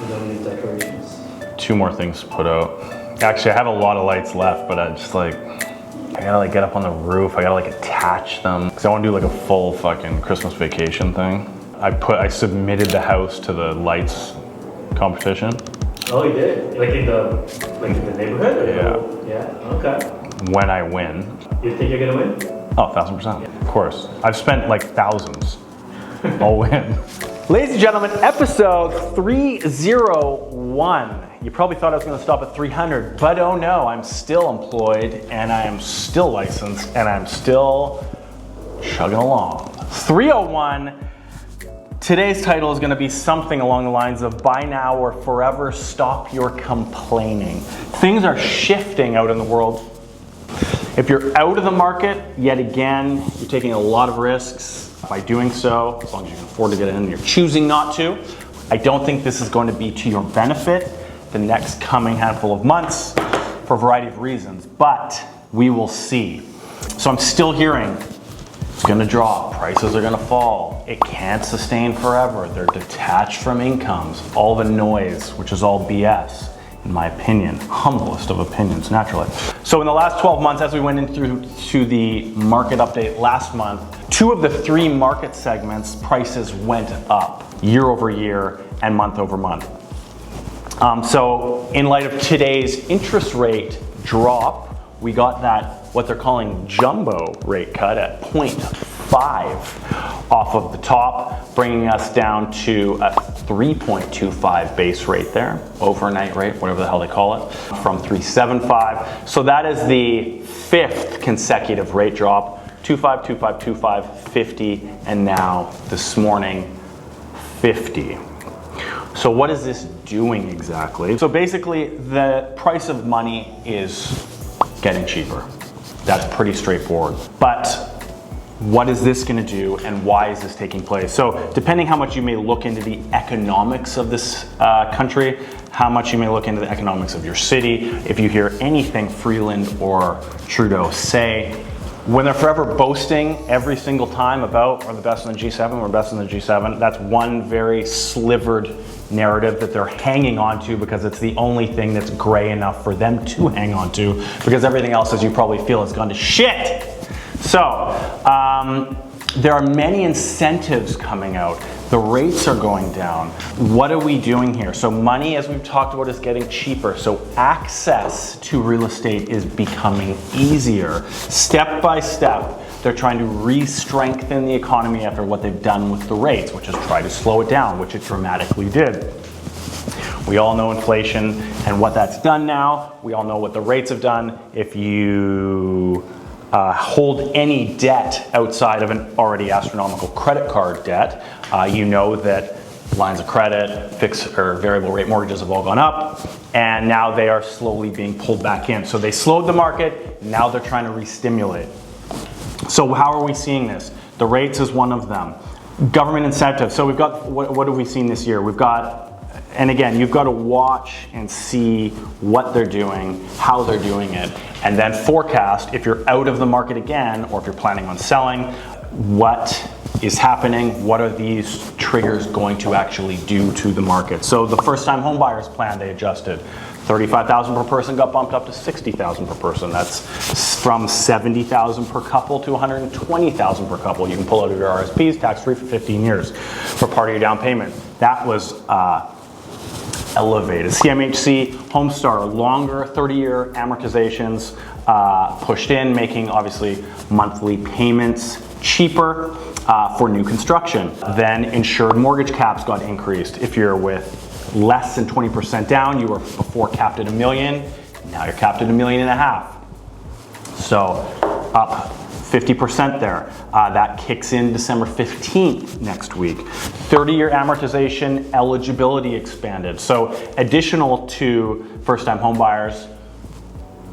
put out any decorations? 2 more things to put out. Actually, I have a lot of lights left, but I just like, I gotta like get up on the roof. I gotta like attach them. Cause I wanna do like a full fucking Christmas vacation thing. I submitted the house to the lights competition. Oh, you did? Like in the neighborhood? Or yeah, okay. When I win. You think you're gonna win? Oh, 1000%. Yeah. Of course. I've spent like thousands. I'll win. Ladies and gentlemen, episode 301. You probably thought I was gonna stop at 300, but oh no, I'm still employed and I am still licensed and I'm still chugging along. 301. Today's title is going to be something along the lines of buy now or forever stop your complaining. Things are shifting out in the world. If you're out of the market, yet again, you're taking a lot of risks by doing so, as long as you can afford to get in and you're choosing not to. I don't think this is going to be to your benefit the next coming handful of months for a variety of reasons, but we will see. So I'm still hearing it's gonna drop, prices are gonna fall, it can't sustain forever, they're detached from incomes, all the noise, which is all BS, in my opinion, humblest of opinions, naturally. So in the last 12 months, as we went into the market update last month, 2 of the 3 market segments, prices went up year over year and month over month. So in light of today's interest rate drop, we got that, what they're calling jumbo rate cut at 0.5 off of the top, bringing us down to a 3.25 base rate there, overnight rate, whatever the hell they call it, from 3.75. So that is the 5th consecutive rate drop, 25, 25, 25, 50, and now this morning, 50. So what is this doing exactly? So basically, the price of money is getting cheaper. That's pretty straightforward. But what is this gonna do and why is this taking place? So depending how much you may look into the economics of this country, how much you may look into the economics of your city, if you hear anything Freeland or Trudeau say, when they're forever boasting every single time about we're the best in the G7, we're best in the G7, that's one very slivered narrative that they're hanging on to because it's the only thing that's gray enough for them to hang on to, because everything else, as you probably feel, has gone to shit. So there are many incentives coming out. The rates are going down. What are we doing here? So money, as we've talked about, is getting cheaper. So access to real estate is becoming easier. Step by step, they're trying to re-strengthen the economy after what they've done with the rates, which is try to slow it down, which it dramatically did. We all know inflation and what that's done now. We all know what the rates have done. If you hold any debt outside of an already astronomical credit card debt, you know that lines of credit, fixed or variable rate mortgages have all gone up, and now they are slowly being pulled back in. So they slowed the market, now they're trying to re-stimulate. So how are we seeing this? The rates is one of them. Government incentives. So we've got, what have we seen this year? We've got, and again, you've got to watch and see what they're doing, how they're doing it, and then forecast if you're out of the market again, or if you're planning on selling, what is happening, what are these triggers going to actually do to the market. So the first-time home buyers plan, they adjusted. 35,000 per person got bumped up to 60,000 per person. That's from 70,000 per couple to 120,000 per couple. You can pull out of your RSPs, tax-free for 15 years for part of your down payment. That was elevated. CMHC, Homestar, longer 30-year amortizations pushed in, making obviously monthly payments cheaper for new construction. Then insured mortgage caps got increased. If you're with less than 20% down, you were before capped at $1 million, now you're capped at $1.5 million. So up 50% there. That kicks in December 15th next week. 30-year amortization eligibility expanded. So additional to first-time home buyers,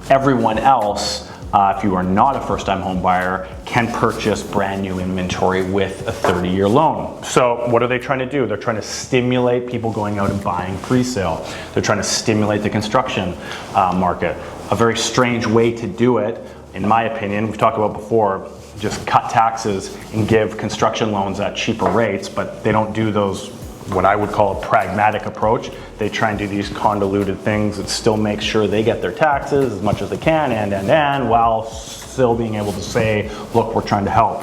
everyone else, if you are not a first-time home buyer, can purchase brand new inventory with a 30-year loan. So what are they trying to do? They're trying to stimulate people going out and buying pre-sale. They're trying to stimulate the construction market. A very strange way to do it, in my opinion, we've talked about before, just cut taxes and give construction loans at cheaper rates, but they don't do those what I would call a pragmatic approach. They try and do these convoluted things that still make sure they get their taxes as much as they can and while still being able to say, look, we're trying to help.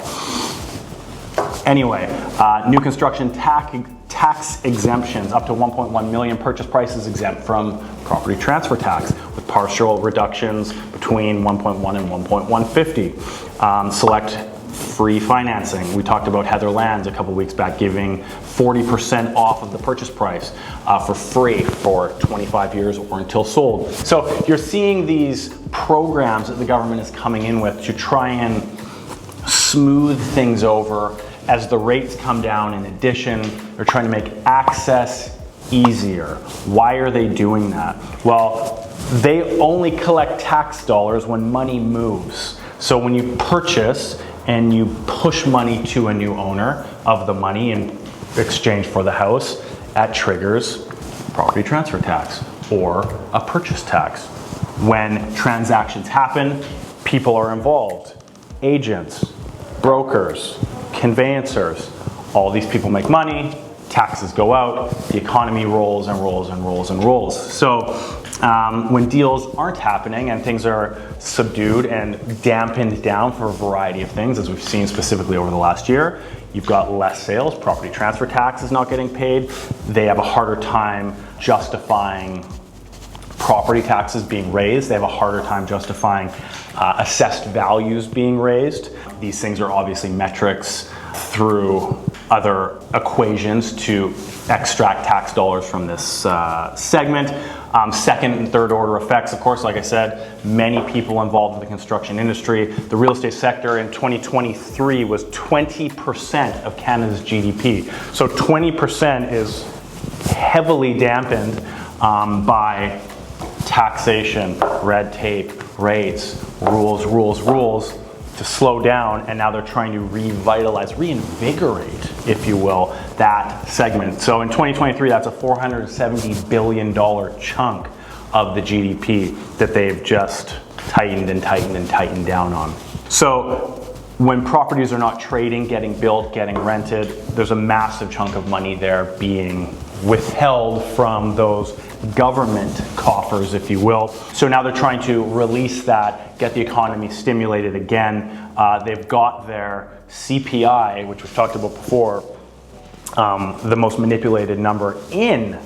Anyway, new construction tax exemptions up to 1.1 million. Purchase price is exempt from property transfer tax with partial reductions between 1.1 and 1.150. Select free financing. We talked about Heather Lands a couple weeks back giving 40% off of the purchase price for free for 25 years or until sold. So you're seeing these programs that the government is coming in with to try and smooth things over as the rates come down. In addition, they're trying to make access easier. Why are they doing that? Well, they only collect tax dollars when money moves. So when you purchase and you push money to a new owner of the money in exchange for the house, that triggers property transfer tax or a purchase tax. When transactions happen, people are involved. Agents, brokers, conveyancers, all these people make money, taxes go out, the economy rolls and rolls and rolls and rolls. So when deals aren't happening and things are subdued and dampened down for a variety of things, as we've seen specifically over the last year, you've got less sales, property transfer tax is not getting paid, they have a harder time justifying property taxes being raised, they have a harder time justifying assessed values being raised. These things are obviously metrics through other equations to extract tax dollars from this segment. Second and third order effects, of course, like I said, many people involved in the construction industry. The real estate sector in 2023 was 20% of Canada's GDP. So 20% is heavily dampened by taxation, red tape, rates, rules to slow down, and now they're trying to revitalize, reinvigorate, if you will, that segment. So in 2023, that's a $470 billion chunk of the GDP that they've just tightened and tightened and tightened down on. So when properties are not trading, getting built, getting rented, there's a massive chunk of money there being withheld from those government coffers, if you will. So now they're trying to release that, get the economy stimulated again. They've got their CPI, which we've talked about before, the most manipulated number in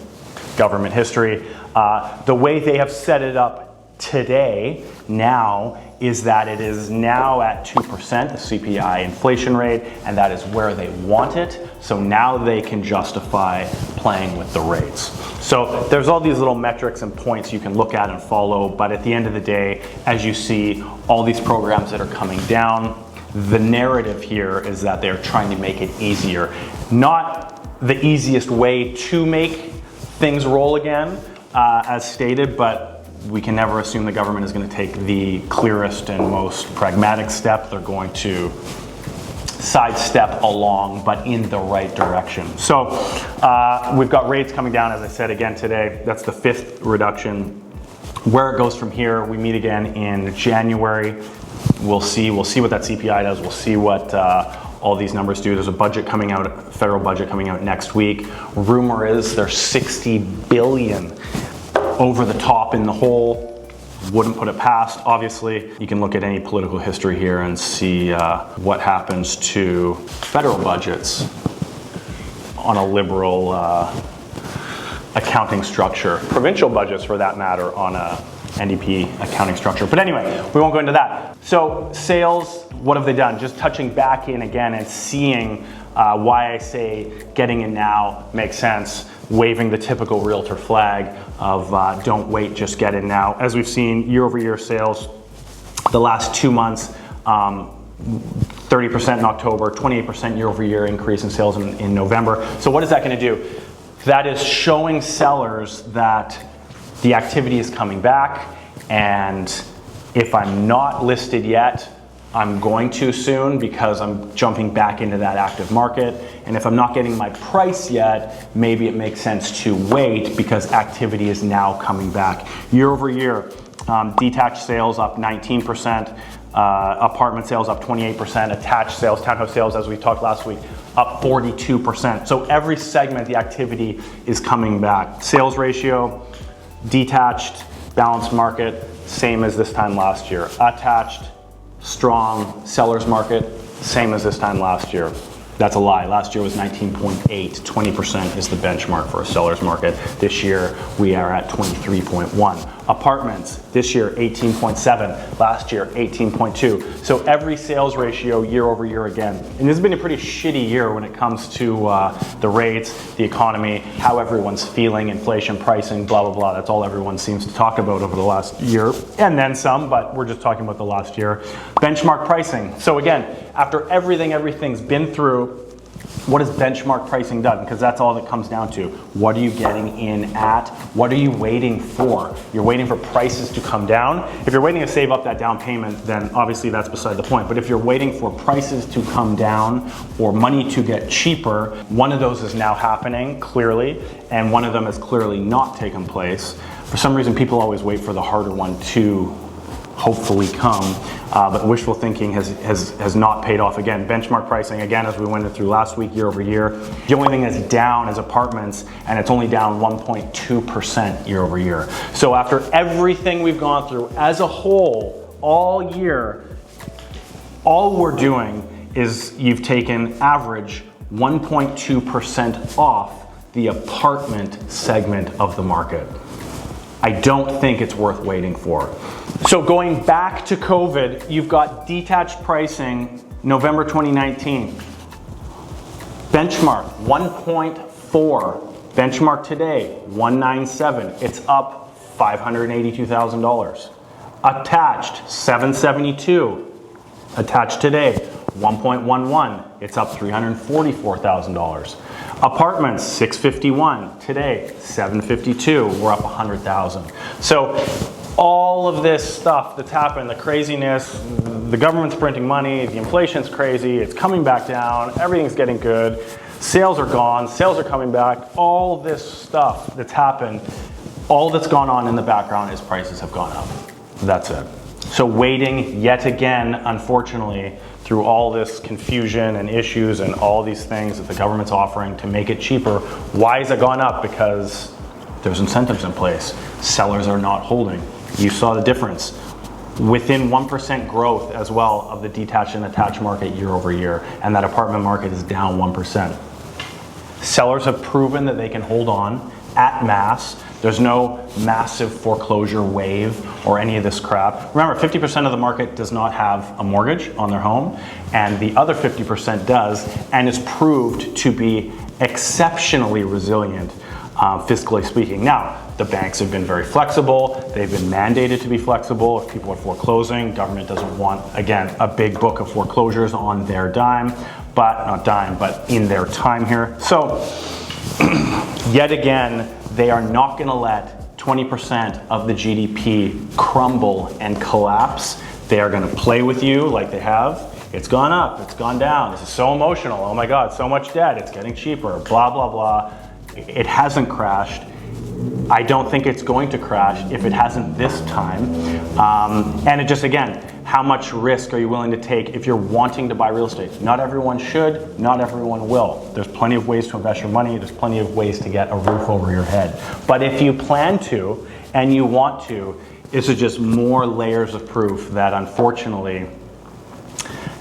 government history. The way they have set it up today now is that it is now at 2%, the CPI inflation rate, and that is where they want it. So now they can justify playing with the rates. So there's all these little metrics and points you can look at and follow, but at the end of the day, as you see all these programs that are coming down, the narrative here is that they're trying to make it easier. Not the easiest way to make things roll again, as stated, but we can never assume the government is going to take the clearest and most pragmatic step. They're going to sidestep along, but in the right direction. So we've got rates coming down, as I said again today. That's the 5th reduction. Where it goes from here, we meet again in January. We'll see what that CPI does. We'll see what all these numbers do. There's a budget coming out, federal budget coming out next week. Rumor is there's $60 billion over the top in the hole. Wouldn't put it past. Obviously, you can look at any political history here and see what happens to federal budgets on a liberal accounting structure. Provincial budgets, for that matter, on a NDP accounting structure. But anyway, we won't go into that. So sales, what have they done? Just touching back in again and seeing why I say getting in now makes sense. Waving the typical realtor flag of don't wait, just get in now. As we've seen, year-over-year sales, the last 2 months, 30% in October, 28% year-over-year increase in sales in November. So what is that going to do? That is showing sellers that the activity is coming back, and if I'm not listed yet, I'm going to soon because I'm jumping back into that active market. And if I'm not getting my price yet, maybe it makes sense to wait because activity is now coming back. Year over year, detached sales up 19%, Apartment sales up 28%, attached sales, townhouse sales, as we talked last week, up 42%. So every segment, the activity is coming back. Sales ratio, detached, balanced market, same as this time last year. Attached, strong, seller's market, same as this time last year. That's a lie. Last year was 19.8. 20% is the benchmark for a seller's market. This year, we are at 23.1. Apartments, this year 18.7. Last year, 18.2. So every sales ratio year over year again. And this has been a pretty shitty year when it comes to the rates, the economy, how everyone's feeling, inflation, pricing, blah, blah, blah. That's all everyone seems to talk about over the last year. And then some, but we're just talking about the last year. Benchmark pricing. So again, after everything's been through, what has benchmark pricing done? Because that's all that comes down to. What are you getting in at? What are you waiting for? You're waiting for prices to come down. If you're waiting to save up that down payment, then obviously that's beside the point. But if you're waiting for prices to come down or money to get cheaper, one of those is now happening clearly, and one of them has clearly not taken place. For some reason, people always wait for the harder one to hopefully come, but wishful thinking has not paid off again. Benchmark pricing, again, as we went through last week, year over year, the only thing that's down is apartments, and it's only down 1.2% year over year. So after everything we've gone through as a whole, all year, all we're doing is you've taken average 1.2% off the apartment segment of the market. I don't think it's worth waiting for. So going back to COVID, you've got detached pricing, November 2019. Benchmark, 1.4. Benchmark today, 197. It's up $582,000. Attached, 772. Attached today, 1.11. It's up $344,000. Apartments, 651. Today, 752. We're up 100,000. So all of this stuff that's happened, the craziness, the government's printing money, the inflation's crazy, it's coming back down, everything's getting good, sales are gone, sales are coming back, all this stuff that's happened, all that's gone on in the background is prices have gone up. That's it. So waiting yet again, unfortunately, through all this confusion and issues and all these things that the government's offering to make it cheaper, why has it gone up? Because there's incentives in place. Sellers are not holding. You saw the difference. Within 1% growth as well of the detached and attached market year over year, and that apartment market is down 1%. Sellers have proven that they can hold on at mass. There's no massive foreclosure wave or any of this crap. Remember, 50% of the market does not have a mortgage on their home, and the other 50% does, and is proved to be exceptionally resilient, fiscally speaking. Now, the banks have been very flexible. They've been mandated to be flexible. If people are foreclosing, government doesn't want, again, a big book of foreclosures on their dime, but not dime, but in their time here. So, yet again, they are not going to let 20% of the GDP crumble and collapse. They are going to play with you like they have. It's gone up, it's gone down. This is so emotional. Oh my God, so much debt. It's getting cheaper, blah, blah, blah. It hasn't crashed. I don't think it's going to crash if it hasn't this time. And it just, again, how much risk are you willing to take if you're wanting to buy real estate? Not everyone should, not everyone will. There's plenty of ways to invest your money. There's plenty of ways to get a roof over your head. But if you plan to and you want to, this is just more layers of proof that unfortunately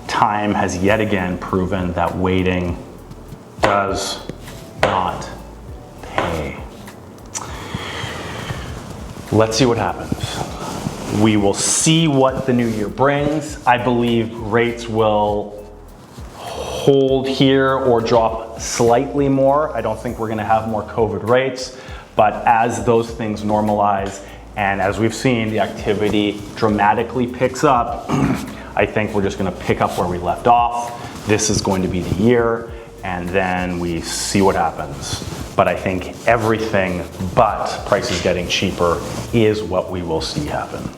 time has yet again proven that waiting does not pay. Let's see what happens. We will see what the new year brings. I believe rates will hold here or drop slightly more. I don't think we're gonna have more COVID rates, but as those things normalize and as we've seen, the activity dramatically picks up, I think we're just gonna pick up where we left off. This is going to be the year, and then we see what happens. But I think everything but prices getting cheaper is what we will see happen.